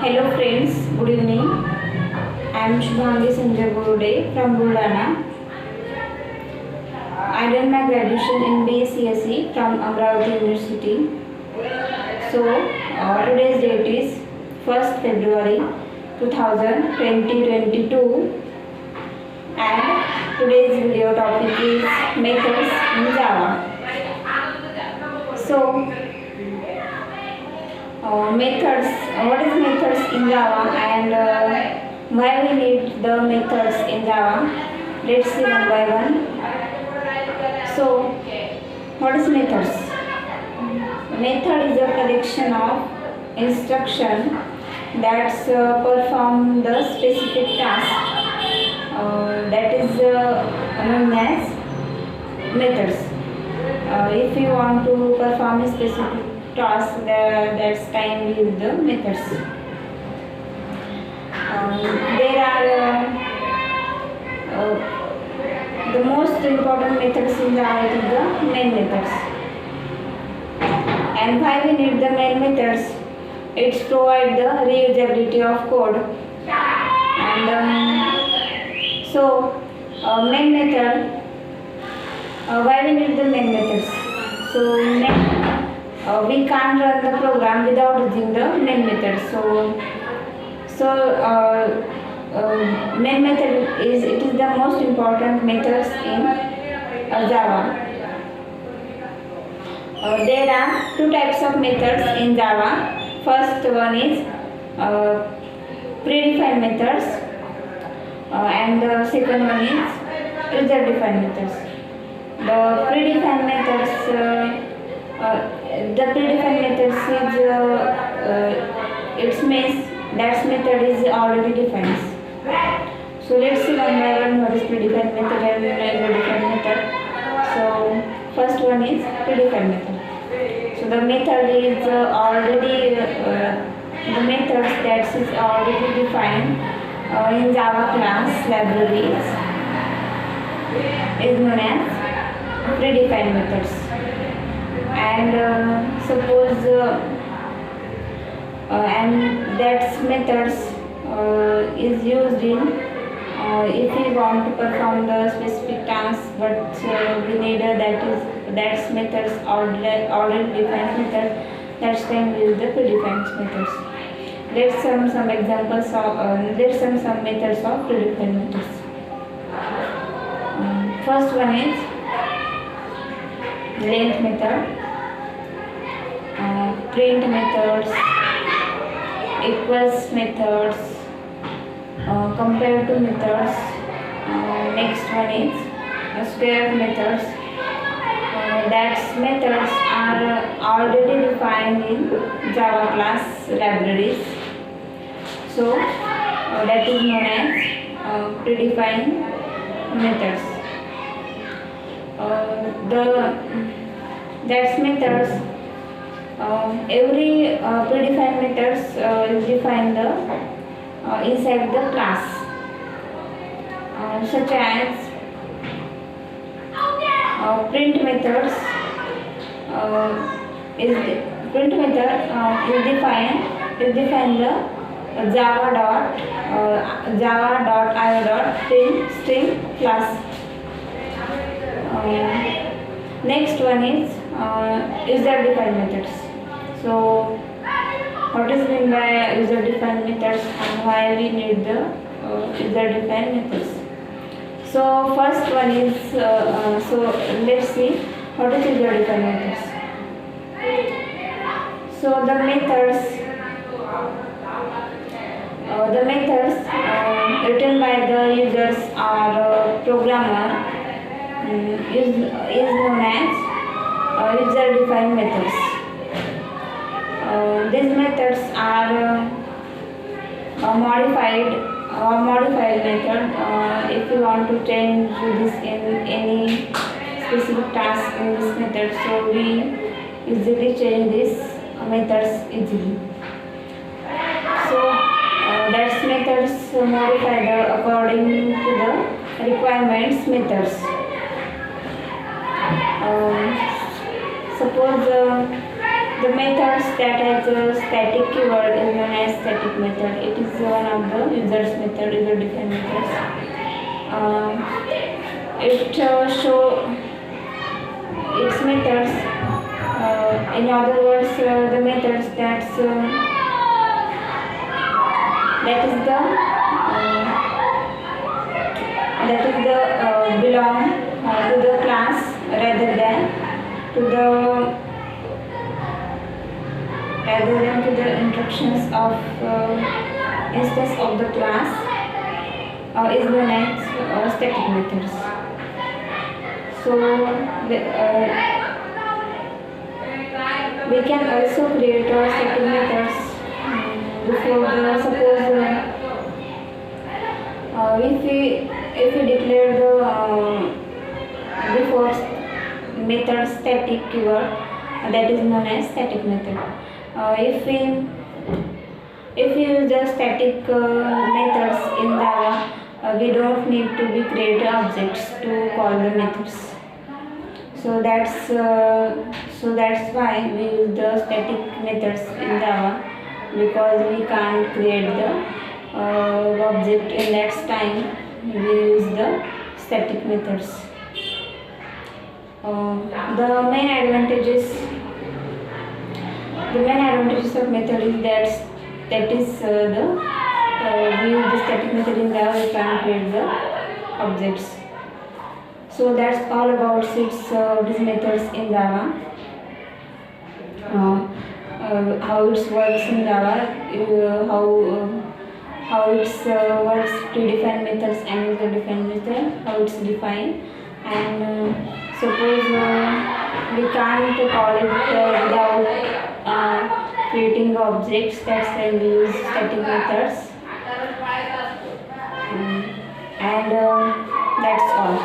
Hello friends, good evening. I am Shubhangi Sanjay Burde from Buldana. I done my graduation in BSc from Amravati University. So today's date is 1st February 2022 and today's video topic is methods in Java. So methods, what is methods in Java and why we need the methods in Java? Let's see one by one. So what is methods? Method is a collection of instruction that perform the specific task that is known as methods. If you want to perform a specific task, that's time we use the methods. There are the most important methods in Java is the main methods. And why we need the main methods? It's provide the reusability of code. And main method. Why we need the main methods? So we can't run the program without using the main method. Main method is the most important methods in Java. There are two types of methods in Java. First one is predefined methods, and the second one is user-defined methods. The predefined methods it means that method is already defined. So let's see one by one what is predefined method and user-defined method. So first one is predefined method. So the method is already the methods that is already defined in Java class libraries is known as predefined methods. And suppose and that methods is used in if we want to perform the specific task, but we need that methods already defined method. That's time we use the predefined methods. Let's some examples of some methods of predefined methods. First one is length method, print methods, equals methods, compare to methods. Next one is square methods. That methods are already defined in Java class libraries. So that is known as predefined methods. That's methods. Every predefined methods is defined inside the class, such as print methods. Print method is defined the java.io.print string class. Next one is user-defined methods. So what is meant by user-defined methods and why we need the user-defined methods? So first one is so let's see what is user-defined methods. So the methods written by the users or programmer is known as user-defined methods. These methods are modified method. If you want to change this in any specific task in this method, so we easily change these methods easily. So that's methods modified according to the requirements methods. Suppose The methods that has a static keyword is known as static method. It is one of the users method, user defined methods. It show its methods. In other words, the methods that is the belong to the class rather than to the instructions of instance of the class is known as static methods. So we can also create static methods before the suppose if we declare the before method static keyword, that is known as static method. If we use the static methods in Java, we don't need to be create objects to call the methods. So that's why we use the static methods in Java, because we can't create the object in that time. We use the static methods. The main advantages of method is that is we use the static method in Java, we can create the objects. So that's all about these methods in Java. How it works in Java, how it works predefined methods and user-defined method, how it's defined, and suppose we can't call it without creating objects. That's why we use static methods, and that's all.